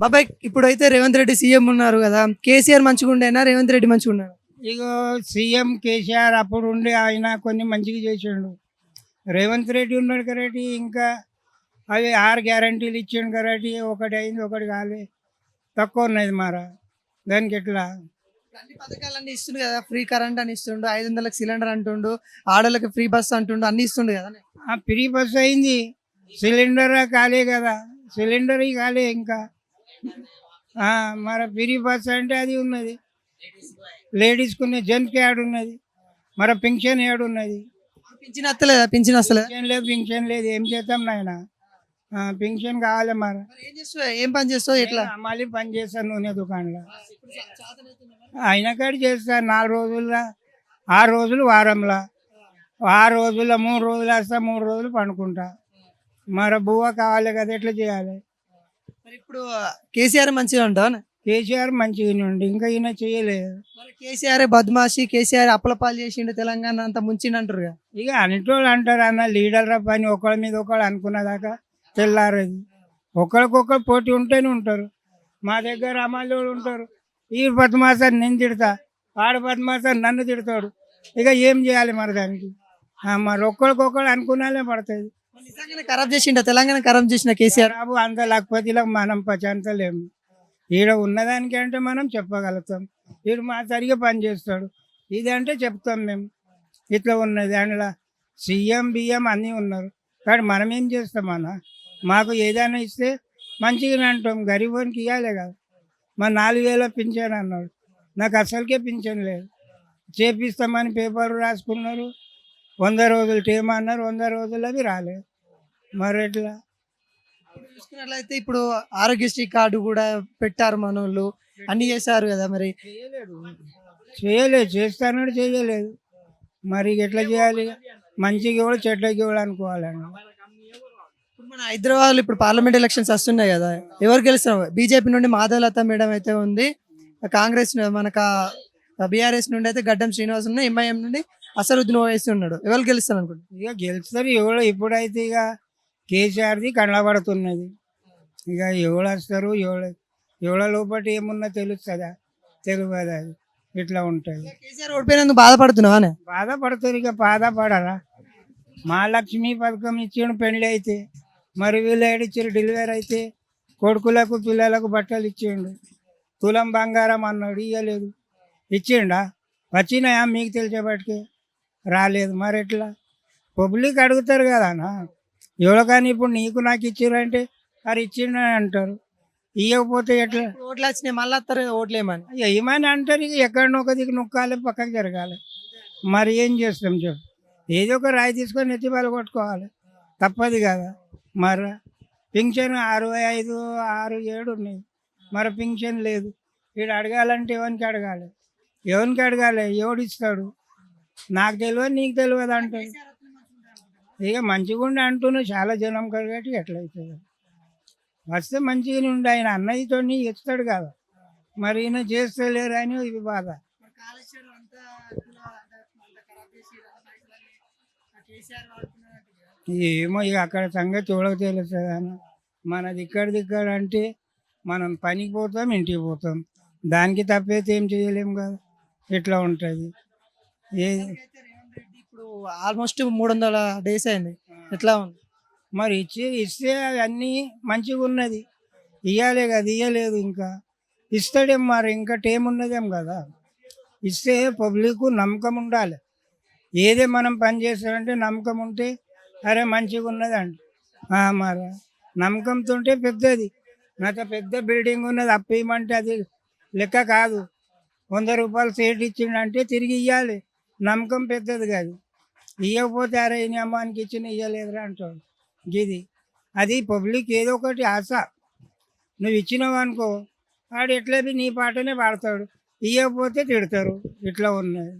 బాబాయ్ ఇప్పుడైతే రేవంత్ రెడ్డి సీఎం ఉన్నారు కదా, కేసీఆర్ మంచిగా ఉండేనా రేవంత్ రెడ్డి మంచిగా ఉన్నాడు? ఇగో సీఎం కేసీఆర్ అప్పుడు ఉండి ఆయన కొన్ని మంచిగా చేసిండు. రేవంత్ రెడ్డి ఉన్నాడు కరెక్ట్. ఇంకా అవి 6 గ్యారంటీలు ఇచ్చిండు కరెక్ట్. ఒకటి అయింది ఒకటి కాలే, తక్కువ ఉన్నది మరి దానికి ఎట్లా. అన్ని పథకాలన్నీ ఇస్తుండు కదా, ఫ్రీ కరెంట్ అని ఇస్తుండు, 500లకు సిలిండర్ అంటుండు, ఆడోళ్ళకి ఫ్రీ బస్ అంటుండు, అన్ని ఇస్తుండు కదా. ఆ ఫ్రీ బస్ అయింది, సిలిండర్ కాలే కదా, సిలిండర్ కాలే ఇంకా. మరి ఫ్రీ బస్ అంటే అది ఉన్నది, లేడీస్కున్న జెంట్స్కి యాడ్ ఉన్నది, మరి పింఛన్ యాడ్ ఉన్నది. పింఛన్ వస్తలేదా? పింఛన్ వస్తలేదు. పింఛన్ లేదు, ఏం చేద్దాం నాయన. పింఛన్ కావాలి మరి. ఏం చేస్తావు, ఏం పని చేస్తావు, ఎట్లా? మళ్ళీ పని చేస్తాను నూనె దుకాణంలో. అయిన కాడి చేస్తాను 4 రోజుల్లో, 6 రోజులు వారంలో, 6 రోజుల్లో 3 రోజులు వేస్తా, 3 రోజులు పండుకుంటా. మరి బువ్వ కావాలి కదా, ఎట్లా చేయాలి? మరి ఇప్పుడు కేసీఆర్ మంచిగా ఉంటావు? కేసీఆర్ మంచిగానే ఉండి ఇంకా ఈయన చేయలేదు. మరి కేసీఆర్ బద్మాషి, కేసీఆర్ అప్పలపాలు చేసిండు, తెలంగాణ అంతా ముంచిండు అంటారు కదా. ఇక అన్నిటోళ్ళు అంటారు అన్న, లీడర్ల పని ఒకళ్ళ మీద ఒకళ్ళు అనుకున్నదాకా తెల్లారది. ఒకరికొకరు పోటీ ఉంటేనే ఉంటారు. మా దగ్గర అమలు ఉంటారు, ఈ బద్మాసాన్ని నేను తిడతా, ఆడ బద్మాసాన్ని నన్ను తిడతాడు. ఇక ఏం చేయాలి మరి దానికి? మరి ఒక్కరికొకరు అనుకున్నాలే పడుతుంది. నిజంగానే ఖరాబ్ చేసిండ తెలంగాణ, ఖరాబ్ చేసిన కేసీఆర్. బాబు అంత లక్పతిలో మనం పచంతలేము. ఈడ ఉన్నదానికి అంటే మనం చెప్పగలుగుతాం, వీడు మా సరిగా పని చేస్తాడు ఇది అంటే చెప్తాం మేము. ఇట్లా ఉన్నది అందులో సీఎం బియ్యం అన్నీ ఉన్నారు కానీ మనం ఏం చేస్తామన్నా? మాకు ఏదైనా ఇస్తే మంచిగానే అంటాం, గరీబోనికి ఇవ్వాలి కదా. మా 4000 పింఛన్ అన్నాడు, నాకు అసలుకే పింఛన్ లేదు. చేపిస్తామని పేపర్ రాసుకున్నారు, 100 రోజులు టైం అన్నారు, 100 రోజులు అవి రాలేదు. మరి ఎట్లా? చూసుకున్నట్లయితే ఇప్పుడు ఆరోగ్యశ్రీ కార్డు కూడా పెట్టారు మనోళ్ళు, అన్ని చేశారు కదా. మరి చేయలేదు, చేస్తానని చేయలేదు. మరి ఎట్లా చేయాలి? మంచిగా కూడా చెడ్డకి కూడా అనుకోవాలండి. ఇప్పుడు మన హైదరాబాద్ ఇప్పుడు పార్లమెంట్ ఎలక్షన్స్ వస్తున్నాయి కదా, ఎవరు గెలుస్తారు? బీజేపీ నుండి మాధవలత మేడం అయితే ఉంది, కాంగ్రెస్ మనకు బీఆర్ఎస్ నుండి అయితే గడ్డం శ్రీనివాస్ ఉన్నాయి, ఎంఐఎం నుండి అసరుద్దీన్ ఓవైసీ ఉన్నాడు. ఎవరు గెలుస్తారు అనుకుంటున్నారు? ఇక గెలుస్తారు ఎవడో. ఇప్పుడైతే ఇక కేసీఆర్ది కనబడుతున్నది. ఇక ఎవడు వస్తారు, ఎవడ లోపల ఏమున్నా తెలుస్తుందా? తెలియదు. అది ఇట్లా ఉంటుంది. కేసీఆర్ ఓడిపోయినందుకు బాధపడుతున్నావా? బాధపడతారు. ఇక బాధపడరా? మహాలక్ష్మి పథకం ఇచ్చిండు పెళ్ళి అయితే, మరి వీళ్ళు ఏడిచ్చారు డెలివరీ అయితే, కొడుకులకు పిల్లలకు బట్టలు ఇచ్చిండు, తులం బంగారం అన్నాడు, ఇవ్వలేదు. ఇచ్చిండా? వచ్చినాయా మీకు తెలిసేపటికి? రాలేదు. మరి ఎట్లా? పబ్లిక్ అడుగుతారు కదా అన్న. ఎవరో కానీ ఇప్పుడు నీకు నాకు ఇచ్చిరంటే అది ఇచ్చిండని అంటారు, ఇవ్వకపోతే ఎట్లా? ఓట్లు వచ్చినాయి మళ్ళీ వస్తారు ఓట్లు ఏమని ఏమని అంటారు. ఇక ఎక్కడనో ఒక దిక్కు నొక్కాలి, పక్కకు జరగాలి. మరి ఏం చేస్తాం చెప్పు? ఏదో ఒక రాయి తీసుకొని నెత్తి పాలు కొట్టుకోవాలి, తప్పదు కదా. మరి పింఛన్ 65, 6, 7 ఉన్నాయి, మరి పింఛన్ లేదు. వీడు అడగాలంటే ఎవరికి అడగాలి? ఎవరికి అడగాలి? ఎవడిస్తాడు? నాకు తెలియదు, నీకు తెలియదు అంటాడు. ఇక మంచిగా ఉండి అంటున్నావు, చాలా జనం కలిగట్టి ఎట్లయితుంది? వస్తే మంచిగానే ఉండి ఆయన అన్నయ్యతో ఇస్తాడు కదా, మరి ఈయన చేస్తలేరు అని ఇది బాధ. ఏమో ఇక అక్కడ సంగతి చూడక తెలుస్తుంది అన్న. మనది ఇక్కడ అంటే మనం పనికి పోతాం, ఇంటికి పోతాం, దానికి తప్పైతే ఏం చేయలేము కదా. ఇట్లా ఉంటుంది. ఇప్పుడు ఆల్మోస్ట్ 300 days అయింది, ఎట్లా ఉంది? మరి ఇస్తే అన్నీ మంచిగా ఉన్నది, ఇవ్వాలే కదా. ఇవ్వలేదు, ఇంకా ఇస్తాడేం మరి, ఇంకా టైం ఉన్నదేం కదా. ఇస్తే పబ్లిక్ నమ్మకం ఉండాలి. ఏదే మనం పని చేస్తామంటే నమ్మకం ఉంటే అరే మంచిగా ఉన్నది అంట. మరి నమ్మకంతో ఉంటే పెద్దది. నాకు పెద్ద బిల్డింగ్ ఉన్నది, అప్పేయమంటే అది లెక్క కాదు. 100 రూపాయలు సేట్ ఇచ్చిండంటే తిరిగి ఇవ్వాలి. నమ్మకం పెద్దది కాదు. ఇవ్వకపోతే అరే ఈ అమ్మానికి ఇచ్చిన ఇవ్వలేదురా అంటాడు. ఇది అది పబ్లిక్ ఏదో ఒకటి ఆశ. నువ్వు ఇచ్చినావు అనుకో, ఆడు ఎట్లా నీ పాటనే పాడతాడు, ఇవ్వకపోతే తిడతారు. ఇట్లా ఉన్నది.